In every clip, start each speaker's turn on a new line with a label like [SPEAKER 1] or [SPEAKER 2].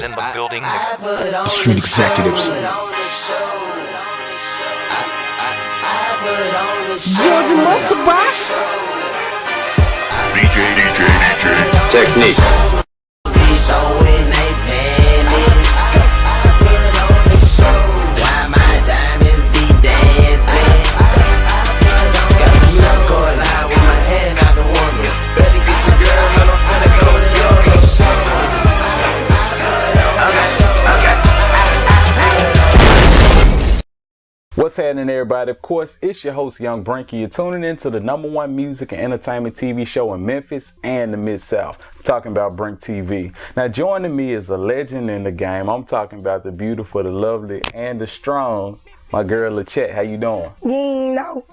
[SPEAKER 1] in the building.
[SPEAKER 2] The street executives. Georgia Muscle Box.
[SPEAKER 3] DJ. Technique.
[SPEAKER 4] What's happening, everybody? Of course, it's your host, Young Brink. You're tuning into the #1 music and entertainment TV show in Memphis and the Mid-South. I'm talking about BrinkTV. Now, joining me is a legend in the game. I'm talking about the beautiful, the lovely, and the strong, my girl LaChat. How you doing?
[SPEAKER 5] You know.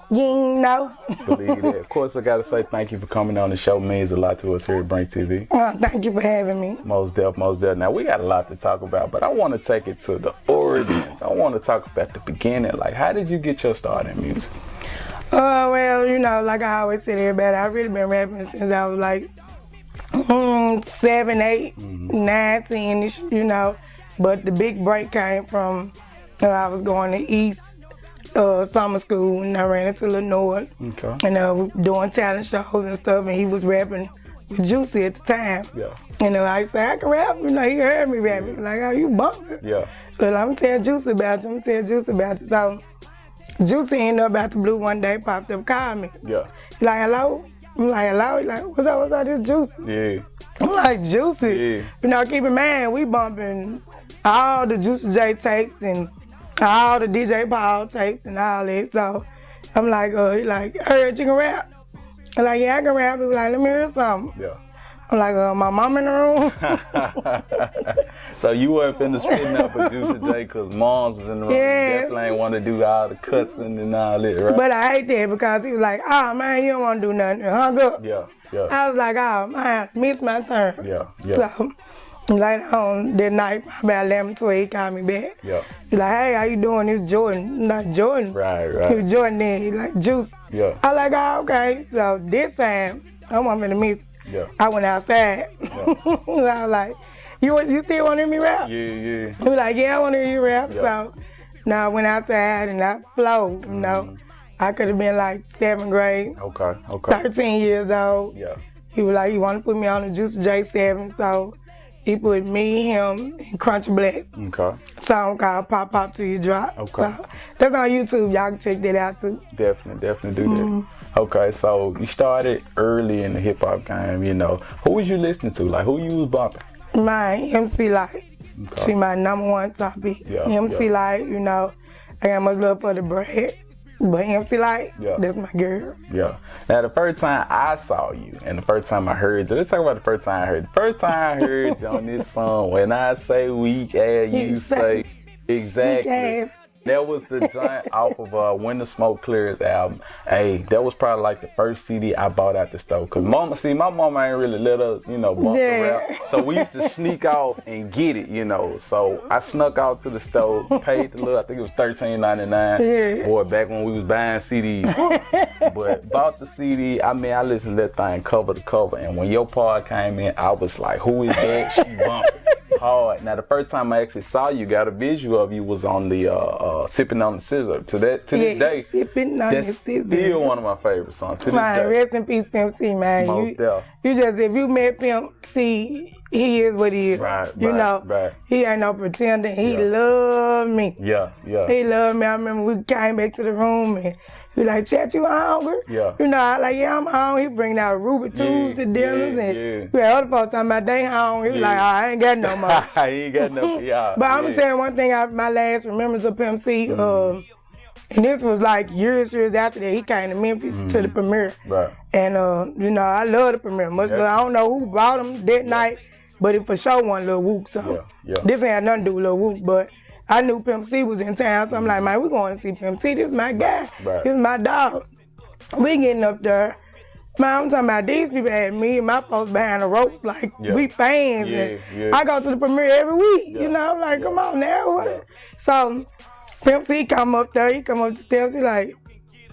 [SPEAKER 4] Believe that. Of course, I got to say thank you for coming on the show. It means a lot to us here at BrinkTV.
[SPEAKER 5] Thank you for having me.
[SPEAKER 4] Most deaf. Now, we got a lot to talk about, but I want to take it to the origins. I want to talk about the beginning. Like, how did you get your start in music?
[SPEAKER 5] Well, you know, like I always tell everybody, I've really been rapping since I was like 7, 8, 9, 10-ish, you know. But the big break came from I was going to East summer school, and I ran into Lil North.
[SPEAKER 4] Okay.
[SPEAKER 5] And doing talent shows and stuff, and he was rapping with Juicy at the time.
[SPEAKER 4] Yeah.
[SPEAKER 5] You know, I said, I can rap. You know, he heard me rapping. Like, oh, you bumping.
[SPEAKER 4] Yeah.
[SPEAKER 5] So I'm going to tell Juicy about you. So Juicy ended up out the blue one day, popped up, called me.
[SPEAKER 4] Yeah.
[SPEAKER 5] He like, hello? I'm like, hello? He like, what's up, this Juicy?
[SPEAKER 4] Yeah.
[SPEAKER 5] I'm like, Juicy?
[SPEAKER 4] Yeah.
[SPEAKER 5] You know, keep in mind, we bumping all the Juicy J tapes and all the DJ Paul tapes and all that. So I'm like, he like, I heard you can rap. I'm like, yeah, I can rap. He was like, let me hear something.
[SPEAKER 4] Yeah.
[SPEAKER 5] I'm like, my mom in the room.
[SPEAKER 4] So you weren't finna spitting up a Juicy J because moms was in the room.
[SPEAKER 5] Yeah.
[SPEAKER 4] You definitely ain't want to do all the cussing and all that, right?
[SPEAKER 5] But I hate that because he was like, oh man, you don't want to do nothing. And hung up.
[SPEAKER 4] Yeah.
[SPEAKER 5] I was like, oh man, missed my turn.
[SPEAKER 4] Yeah.
[SPEAKER 5] So later on that night, about 11, 12, he called me back.
[SPEAKER 4] Yeah.
[SPEAKER 5] He like, hey, how you doing? It's Jordan. Not Jordan.
[SPEAKER 4] Right.
[SPEAKER 5] He was Jordan then. He like, Juice.
[SPEAKER 4] Yeah.
[SPEAKER 5] I like, oh, okay. So this time, I wasn't finna miss.
[SPEAKER 4] Yeah.
[SPEAKER 5] I went outside.
[SPEAKER 4] Yeah.
[SPEAKER 5] I was like, you still want to hear me rap?
[SPEAKER 4] Yeah.
[SPEAKER 5] He was like, yeah, I want to hear you rap.
[SPEAKER 4] Yeah.
[SPEAKER 5] So now I went outside and I flowed, you know. I could have been like 7th grade.
[SPEAKER 4] Okay.
[SPEAKER 5] 13 years old.
[SPEAKER 4] Yeah.
[SPEAKER 5] He was like, you want to put me on the Juicy J7. So he put me, him, and Crunch Black.
[SPEAKER 4] Okay.
[SPEAKER 5] Song called Pop Pop Till You Drop.
[SPEAKER 4] Okay.
[SPEAKER 5] So that's on YouTube. Y'all can check that out too.
[SPEAKER 4] Definitely do that. Okay, so you started early in the hip hop game, you know. Who was you listening to? Like, who you was bumping?
[SPEAKER 5] My MC Light.
[SPEAKER 4] Okay.
[SPEAKER 5] She my #1 topic.
[SPEAKER 4] Yeah,
[SPEAKER 5] MC Light, you know. I got much love for the bread. But MC Light, that's my girl.
[SPEAKER 4] Yeah. Now, the first time I saw you and the first time I heard you, let's talk about the first time I heard you. The first time I heard you on this song, when I say weak ass, you say exactly. That was the joint off of When the Smoke Clears album. Hey, that was probably like the first CD I bought at the store. Cause my mama ain't really let us, you know, bump the rap. So we used to sneak off and get it, you know. So I snuck out to the store, paid the little, I think it was $13.99.
[SPEAKER 5] Yeah.
[SPEAKER 4] Boy, back when we was buying CDs. But bought the CD, I listened to that thing cover to cover. And when your part came in, I was like, who is that? She bumping hard. Now, the first time I actually saw you, got a visual of you was on the Sipping on the Scissor. To this day,
[SPEAKER 5] Sipping on the Scissor.
[SPEAKER 4] Still one of my favorite songs. To this day.
[SPEAKER 5] Rest in peace, Pimp C, man.
[SPEAKER 4] Most
[SPEAKER 5] you just, if you met Pimp C, he is what he is.
[SPEAKER 4] Right.
[SPEAKER 5] He ain't no pretender. He loved me.
[SPEAKER 4] Yeah.
[SPEAKER 5] He loved me. I remember we came back to the room and he like, Chat, you hungry?
[SPEAKER 4] Yeah.
[SPEAKER 5] You know, I like, yeah, I'm hungry. He bring out Ruby Tubes to dinners. And we had other folks talking about they hungry. He was like, oh, I ain't got no more.
[SPEAKER 4] I ain't got no, yeah.
[SPEAKER 5] But I'm going to tell you one thing, my last remembrance of Pimp C, and this was like years after that, he came to Memphis to the premiere.
[SPEAKER 4] Right.
[SPEAKER 5] And, you know, I love the premiere. Much love. I don't know who brought him that night, but it for sure wasn't Lil Wook. So this ain't had nothing to do with Lil Wook, but I knew Pimp C was in town, so I'm like, man, we going to see Pimp C. This is my guy.
[SPEAKER 4] Right.
[SPEAKER 5] This is my dog. We getting up there. Man, I'm talking about these people had me and my folks behind the ropes like we fans. And I go to the premiere every week. You know, I'm like, come on now. So Pimp C come up there. He come up the steps. He like,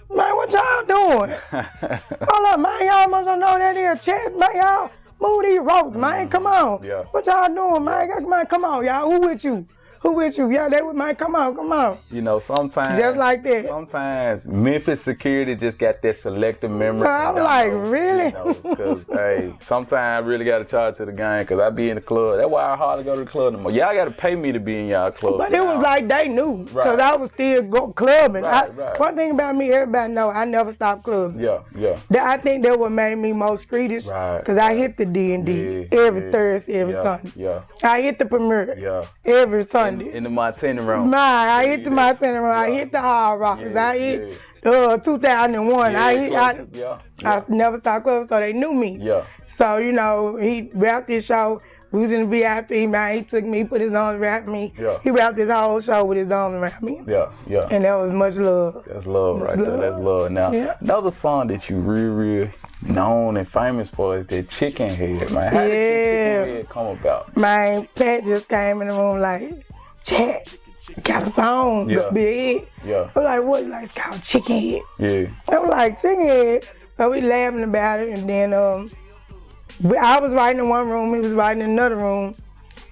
[SPEAKER 5] man, what y'all doing? Hold up, man. Y'all must know that here chat. Man, y'all move these ropes, man. Come on.
[SPEAKER 4] Yeah.
[SPEAKER 5] What y'all doing, man? Come on, y'all. Who with you? Who with you? Yeah, they with man. Come on.
[SPEAKER 4] You know, sometimes
[SPEAKER 5] just like that.
[SPEAKER 4] Sometimes Memphis security just got that selective memory.
[SPEAKER 5] I'm like, really?
[SPEAKER 4] Because hey, sometimes I really got to charge to the game because I be in the club. That's why I hardly go to the club no more. Y'all got to pay me to be in y'all club.
[SPEAKER 5] But it was like they knew because I was still clubbing. One thing about me, everybody know I never stop clubbing.
[SPEAKER 4] Yeah.
[SPEAKER 5] I think that what made me most streetish because I hit the D&D every Thursday, every Sunday.
[SPEAKER 4] Yeah.
[SPEAKER 5] I hit the premiere every Sunday.
[SPEAKER 4] In the Montana room.
[SPEAKER 5] I hit the Montana room. I hit the Hard Rockers. I hit 2001. I never stopped clubbing, so they knew me.
[SPEAKER 4] Yeah.
[SPEAKER 5] So, you know, he wrapped his show. We was in the VIP, man. He took me, put his arms around me.
[SPEAKER 4] Yeah.
[SPEAKER 5] He wrapped his whole show with his arms around me.
[SPEAKER 4] Yeah.
[SPEAKER 5] And that was much love.
[SPEAKER 4] That's love right there. That's love. Now, another song that you real known and famous for is that Chicken Head, man. How did Chicken Head come about?
[SPEAKER 5] Man, Pat just came in the room like, Chat, got a song, big.
[SPEAKER 4] Yeah.
[SPEAKER 5] I'm like, what? Like, it's called Chicken Head.
[SPEAKER 4] Yeah.
[SPEAKER 5] I'm like, Chicken Head. So we laughing about it, and then I was writing in one room, he was writing in another room,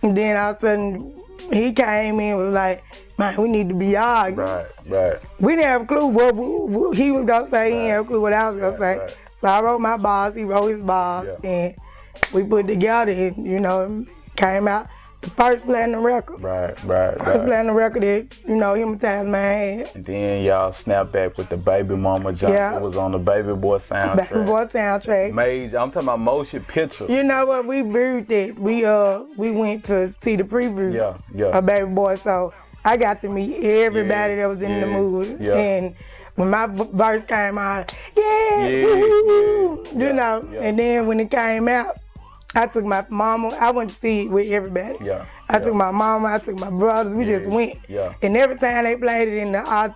[SPEAKER 5] and then all of a sudden he came in and was like, man, we need to be arguing.
[SPEAKER 4] Right.
[SPEAKER 5] We didn't have a clue what he was gonna say. He didn't have a clue what I was gonna say.
[SPEAKER 4] Right.
[SPEAKER 5] So I wrote my bars, he wrote his bars, and we put it together, and you know, came out. The first platinum record. Right. First platinum record that, you know, hypnotized my head.
[SPEAKER 4] And then y'all snapped back with the Baby Mama jump. It was on the Baby Boy soundtrack.
[SPEAKER 5] Baby Boy soundtrack.
[SPEAKER 4] Major. I'm talking about motion picture.
[SPEAKER 5] You know what? We viewed it. We went to see the preview of Baby Boy, so I got to meet everybody that was in the movie. Yeah. And when my verse came out, you know, and then when it came out, I took my mama. I went to see it with everybody. I took my mama. I took my brothers. We just went. And every time they played it in the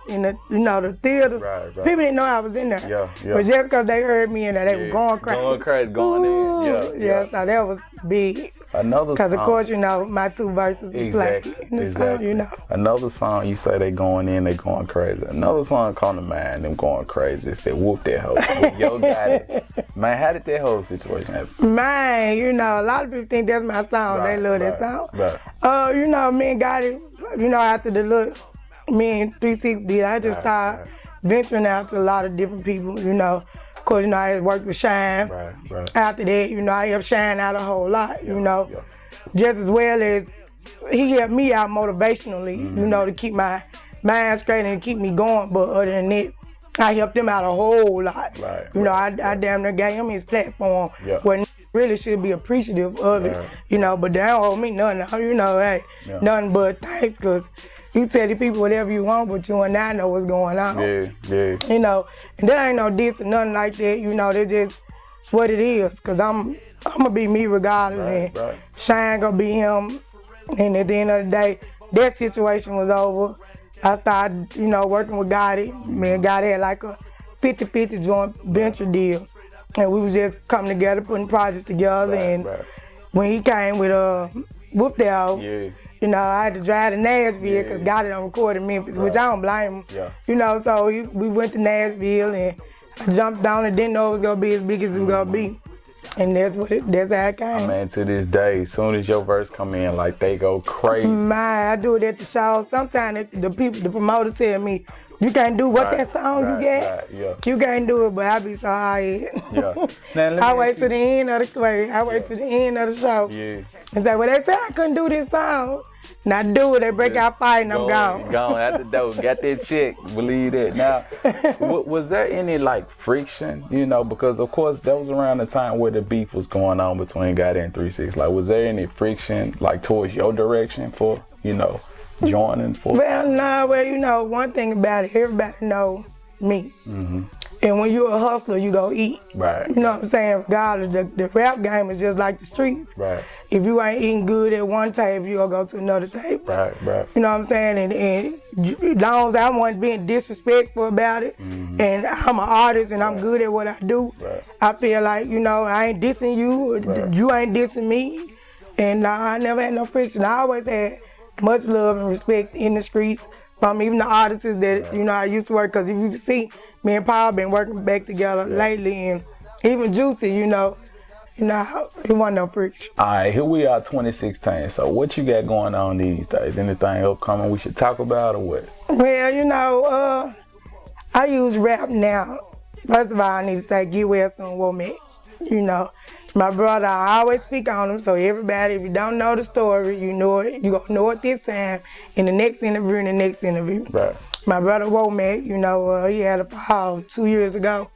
[SPEAKER 5] you know, the theater, people didn't know I was in there. But just because they heard me in there, they were going crazy. Going in. So that was big.
[SPEAKER 4] Another song.
[SPEAKER 5] Because of course, you know, my two verses was played in the song, you know.
[SPEAKER 4] Another song, you say they going in, they going crazy. Another song come to mind, them going crazy. It's that Whoop That Hoe. Yo, Gotti. Man, how did that whole situation happen?
[SPEAKER 5] Man, you know, a lot of people think that's my song. They love that song. You know, me and Gotti, you know, after the look, me and 360, I just started venturing out to a lot of different people, you know. Of course, you know, I had worked with Shine. After that, you know, I helped Shine out a whole lot, you know. Just as well as he helped me out motivationally, you know, to keep my mind straight and keep me going. But other than that, I helped him out a whole lot. You know, I damn near gave him his platform where really should be appreciative of it, you know, but they don't owe me nothing. You know, hey, nothing but thanks, because you tell the people whatever you want, but you and I know what's going on. You know, and there ain't no diss or nothing like that, you know, that's just what it is, because I'm going to be me regardless, and Shine going to be him, and at the end of the day, that situation was over. I started, you know, working with Gotti. Me and Gotti had like a 50-50 joint venture deal. And we was just coming together, putting projects together. And when he came with Whoop That Hoe, you know, I had to drive to Nashville because Gotti done recorded in Memphis, which I don't blame him. You know, so we went to Nashville and I jumped down and didn't know it was going to be as big as it was going to be. And that's how it came.
[SPEAKER 4] Man, to this day, as soon as your verse come in, like they go crazy.
[SPEAKER 5] Man, I do it at the show. Sometimes the promoters tell me, you can't do that song you get. You can't do it, but I be so high. I wait to the end of the show. And say, well, they said I couldn't do this song. And I do it, they break out fighting, I'm gone.
[SPEAKER 4] Gone out the door, got that check, believe that. Now, was there any like friction, you know, because of course that was around the time where the beef was going on between Gotti and 3-6. Like, was there any friction like towards your direction for, you know, joining for?
[SPEAKER 5] Well, you know, one thing about it, everybody know me. And when you're a hustler, you go eat. You know what I'm saying? Regardless, the rap game is just like the streets. If you ain't eating good at one table, you gonna go to another table. You know what I'm saying? And as long as I wasn't being disrespectful about it, and I'm an artist and I'm good at what I do, I feel like, you know, I ain't dissing you, you ain't dissing me. And I never had no friction. I always had much love and respect in the streets from even the artists that, you know, I used to work. Because if you can see, me and Paul been working back together lately, and even Juicy, you know, You know, it wasn't no friction.
[SPEAKER 4] All right, here we are, 2016. So what you got going on these days? Anything upcoming we should talk about or what?
[SPEAKER 5] Well, you know, I use rap now. First of all, I need to say, get well soon, Womack. You know, my brother, I always speak on him, so everybody, if you don't know the story, you know it. You gonna know it this time, in the next interview,
[SPEAKER 4] Right.
[SPEAKER 5] My brother Womack, you know, he had a fall 2 years ago.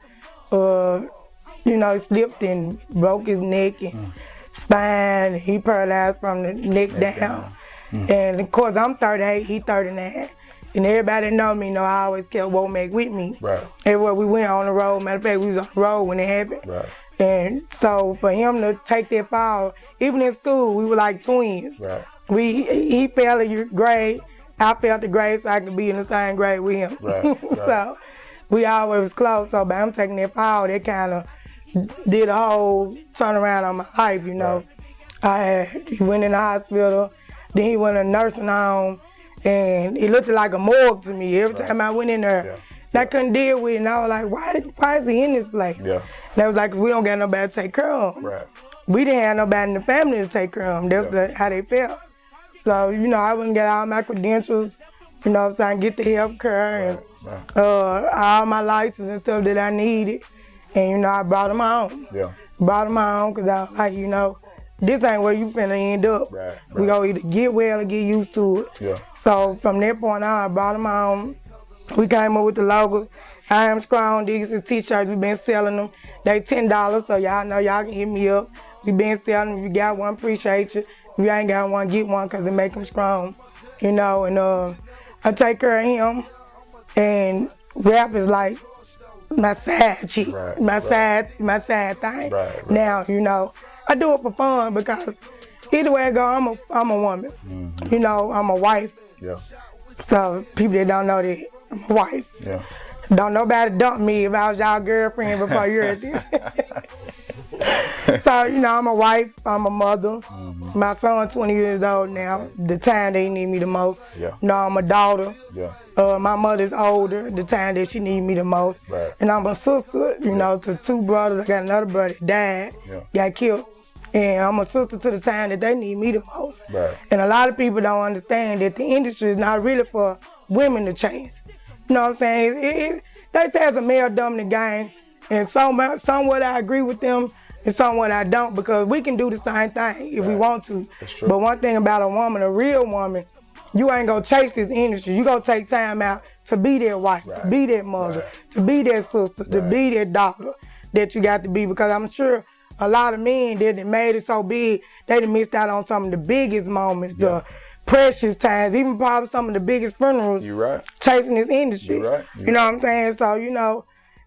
[SPEAKER 5] You know, he slipped and broke his neck and spine, and he paralyzed from the neck down. And of course, I'm 38, he 39. And everybody know me, know I always kept Womack with me.
[SPEAKER 4] Right.
[SPEAKER 5] Everywhere we went on the road, matter of fact, we was on the road when it happened.
[SPEAKER 4] Right.
[SPEAKER 5] And so for him to take that fall, even in school, we were like twins.
[SPEAKER 4] Right.
[SPEAKER 5] He failed a grade, I failed the grade so I could be in the same grade with him.
[SPEAKER 4] Right.
[SPEAKER 5] So we always was close, so by him taking that fall, that kind of did a whole turnaround on my life, you know. He went in the hospital, then he went in a nursing home, and it looked like a morgue to me. Every time I went in there, I couldn't deal with it, and I was like, why is he in this place? Yeah. And I was like, 'cause we don't got nobody to take care of him.
[SPEAKER 4] Right.
[SPEAKER 5] We didn't have nobody in the family to take care of him. That's how they felt. So, you know, I wouldn't get all my credentials, you know, so I can get the health care and all my license and stuff that I needed. And, you know, I brought him home. Yeah. Brought him home because I was like, you know, this ain't where you finna end up. Right. We gonna either get well or get used to it. Yeah. So from that point on, I brought him home. We came up with the logo. I am strong. These is t-shirts. We've been selling them. They $10, so y'all know y'all can hit me up. We been selling them. If you got one, appreciate you. If you ain't got one, get one because it make them strong. You know, and I take care of him. And rap is like my side chick, my side thing. Right. Now, you know, I do it for fun because either way I go, I'm a woman. Mm-hmm. You know, I'm a wife. Yeah. So people that don't know that, I'm a wife. Yeah. Don't nobody dump me if I was y'all girlfriend before you heard this. So, you know, I'm a wife, I'm a mother. Mm-hmm. My son 20 years old now, the time they need me the most. Yeah. You know, I'm a daughter. Yeah. My mother's older, the time that she need me the most. Right. And I'm a sister, you know, to two brothers. I got another brother that died, got killed. And I'm a sister to the time that they need me the most. Right. And a lot of people don't understand that the industry is not really for women to chase. You know what I'm saying? They say it's a male-dominant game, and somewhat I agree with them, and somewhat I don't, because we can do the same thing if we want to. That's true. But one thing about a woman, a real woman, you ain't gonna chase this industry. You gonna take time out to be that wife, to be that mother, to be that sister, to be that daughter that you got to be, because I'm sure a lot of men that made it so big, they done missed out on some of the biggest moments, the precious times, even probably some of the biggest funerals. You right. Chasing this industry. You right. You know what I'm saying? So, you know,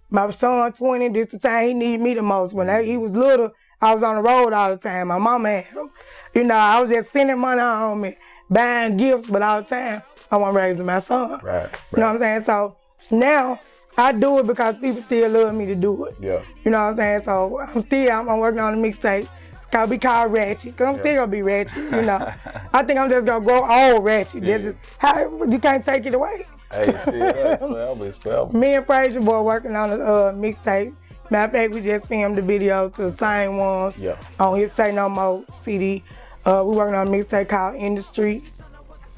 [SPEAKER 5] my son 20, this the time he need me the most. When he was little, I was on the road all the time. My mama had him. You know, I was just sending money home and buying gifts, but all the time, I wasn't raising my son. Right. You know what I'm saying? So now, I do it because people still love me to do it. Yeah. You know what I'm saying? So I'm working on a mixtape. Gotta be called ratchet, because I'm still gonna be ratchet, you know. I think I'm just gonna grow old ratchet. That's just how you can't take it away. Hey, it's forever. Me and Frazier boy working on a mixtape. Matter of fact, we just filmed the video to the same ones on his Say No More CD. We working on a mixtape called In the Streets.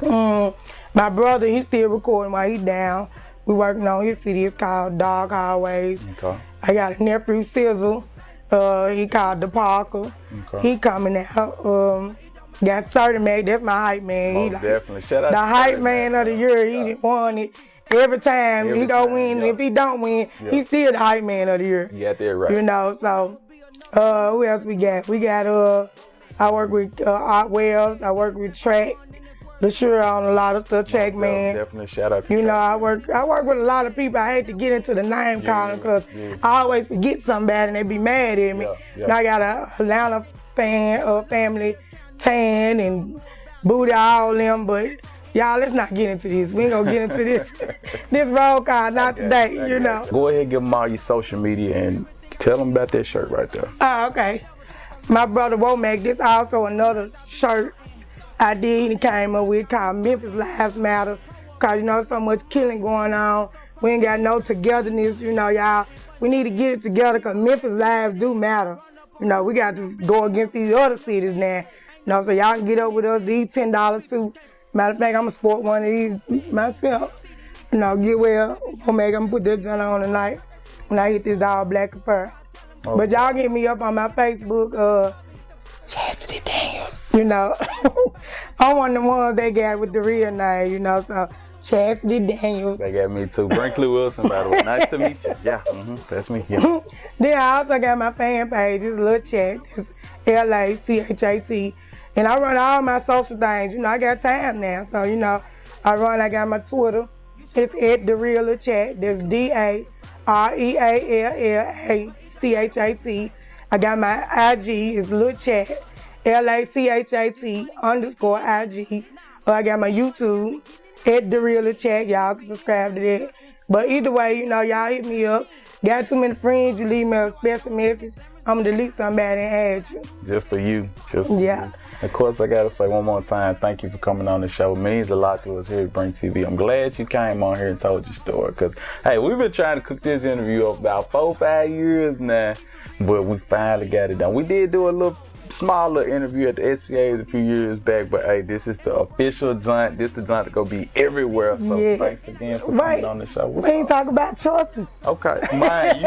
[SPEAKER 5] My brother, he's still recording while he's down. We working on his CD. It's called Dog Highways. Okay. I got a nephew, Sizzle. He called The Parker. Okay. He coming out. Got Certain Man. That's my hype man.
[SPEAKER 4] Most
[SPEAKER 5] he like,
[SPEAKER 4] definitely. Shout out
[SPEAKER 5] the hype man of the year. He won it every time. He gonna win. If he don't win, he's still the hype man of the year.
[SPEAKER 4] You got that right.
[SPEAKER 5] You know. So who else we got? We got I work with Art Wells. I work with Track. LaChat on a lot of stuff, Track Man.
[SPEAKER 4] Definitely shout out to
[SPEAKER 5] you know, I work with a lot of people. I hate to get into the name calling because I always forget somebody and they be mad at me. And I got a Atlanta family, Tan and Booty, all them, but y'all, let's not get into this. We ain't gonna get into this roll call, not today, you know.
[SPEAKER 4] Go ahead and give them all your social media and tell them about that shirt right there.
[SPEAKER 5] Oh, okay. My brother Womack, this also another shirt I did and came up with called Memphis Lives Matter, because you know so much killing going on. We ain't got no togetherness, you know, y'all. We need to get it together because Memphis lives do matter. You know, we got to go against these other cities now. You know, so y'all can get up with us, these $10 too. Matter of fact, I'm gonna sport one of these myself. You know, get well. I'm gonna put that joint on tonight when I hit this all black apparel. Okay. But y'all get me up on my Facebook, Chastity Daniels. You know, I'm one of the ones they got with the real name, you know, so Chastity Daniels.
[SPEAKER 4] They got me too. Brinkley Wilson, by the way. Nice to meet you. Yeah, that's me. Yeah.
[SPEAKER 5] Then I also got my fan page. It's LaChat. It's LaChat. And I run all my social things. You know, I got time now. So, you know, I got my Twitter. It's @TheRealLaChat. That's DAREALLACHAT. I got my IG. It's LaChat. LACHAT_IG. I got my YouTube. @TheRealLaChat. Y'all can subscribe to that. But either way, you know, y'all hit me up. Got too many friends, you leave me a special message, I'm gonna delete somebody and add you.
[SPEAKER 4] Just for you. Just for you. Of course, I gotta say one more time, thank you for coming on the show. It means a lot to us here at Brink TV. I'm glad you came on here and told your story. Cause hey, we've been trying to cook this interview up about 4-5 years now, but we finally got it done. We did do a little smaller interview at the SCAs a few years back, but hey, this is the official joint. This the joint that gonna be everywhere. So thanks again for coming on the show.
[SPEAKER 5] We ain't talking about choices.
[SPEAKER 4] Okay, man,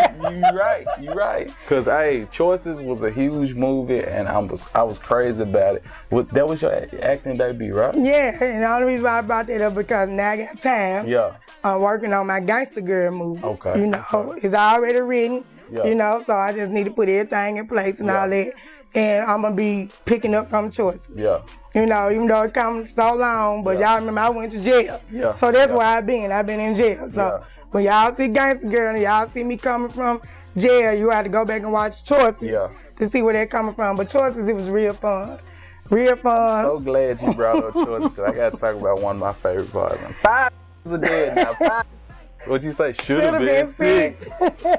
[SPEAKER 4] you right. Cause hey, Choices was a huge movie, and I was crazy about it. That was your acting debut, right?
[SPEAKER 5] Yeah, and the only reason why I brought that up because now I got time.
[SPEAKER 4] Yeah.
[SPEAKER 5] I'm working on my Gangsta Girl movie.
[SPEAKER 4] Okay.
[SPEAKER 5] You know, it's already written. Yeah. You know, so I just need to put everything in place and all that. And I'm gonna be picking up from Choices. Yeah. You know, even though it comes so long, but y'all remember I went to jail. Yeah. So that's where I've been in jail. So when y'all see Gangsta Girl and y'all see me coming from jail, you have to go back and watch Choices to see where they're coming from. But Choices, it was real fun. Real fun.
[SPEAKER 4] I'm so glad you brought up Choices because I gotta talk about one of my favorite parts. 5 are dead now. 5. What'd you say? Should have been 6.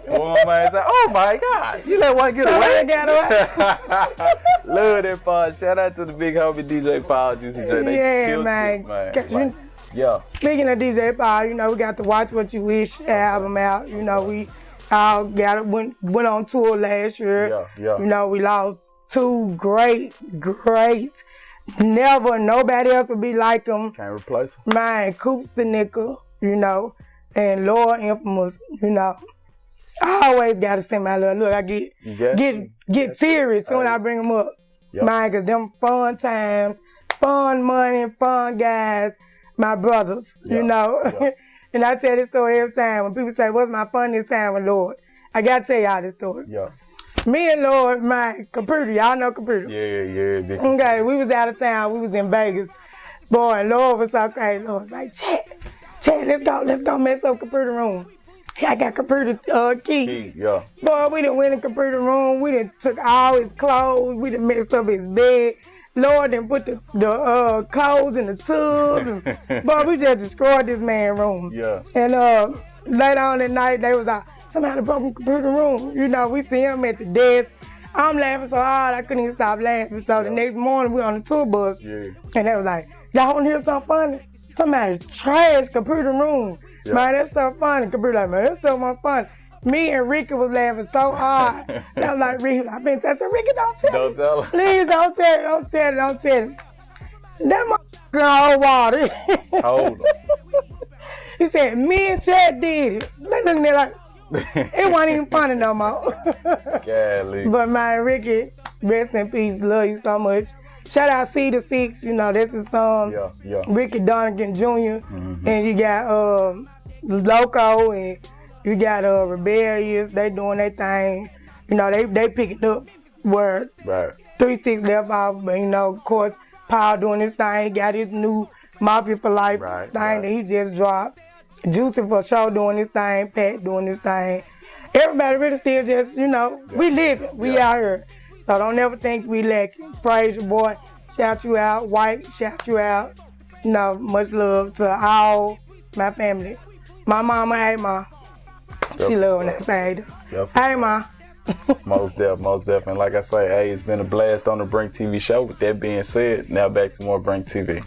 [SPEAKER 4] One man said, "Oh my God, you let one get away." Love that part. Shout out to the big homie DJ Paul, Juicy J. They killed it, man.
[SPEAKER 5] Speaking of DJ Paul, you know, we got the Watch What You Wish album out. You know, we all got it, went on tour last year. You know, we lost 2 great. Never, nobody else would be like them.
[SPEAKER 4] Can't replace them.
[SPEAKER 5] Man, Coops the Nickel, you know. And Lord Infamous, you know, I always gotta send my little look. I get teary soon when I bring them up. Man, cause them fun times, fun money, fun guys, my brothers, you know. And I tell this story every time when people say, "What's my funniest time with Lord?" I gotta tell y'all this story. Me and Lord, my computer, y'all know computer.
[SPEAKER 4] Yeah.
[SPEAKER 5] Okay, we was out of town. We was in Vegas. Boy, and Lord was so crazy. Lord was like, Chad, let's go mess up computer room. I got computer key. Boy, we done went in computer room. We done took all his clothes. We done messed up his bed. Lord done put the clothes in the tub. Boy, we just destroyed this man's room. And later on at night, they was like, somebody broke in computer room. You know, we see him at the desk. I'm laughing so hard, I couldn't even stop laughing. So the next morning, we on the tour bus. And they was like, y'all want to hear something funny? Somebody trashed computer room. Man, that stuff funny. Computer like, man, that stuff wasn't funny. Me and Ricky was laughing so hard. I was like, Ricky, I've been telling Ricky, don't tell
[SPEAKER 4] it. Don't tell him.
[SPEAKER 5] Please don't tell it. That motherfucker hold water.
[SPEAKER 4] Hold him.
[SPEAKER 5] He said, me and Chad did it. They looking at like, it wasn't even funny no more. But man, Ricky, rest in peace. Love you so much. Shout out C6, you know, that's his son, Ricky Donegan Jr. And you got Loco and you got Rebellious. They doing their thing. You know, they picking up where 3-6 left off. But, you know, of course, Paul doing his thing. He got his new Mafia for Life thing that he just dropped. Juicy for sure doing his thing. Pat doing his thing. Everybody really still just, you know, we living. We out here. So don't ever think we lacking. Praise your boy. Shout you out. White, shout you out. You know, much love to all my family. My mama, hey, ma. She love when I say that. Hey, ma.
[SPEAKER 4] Most definitely. Like I say, hey, it's been a blast on the BrinkTV Show. With that being said, now back to more BrinkTV.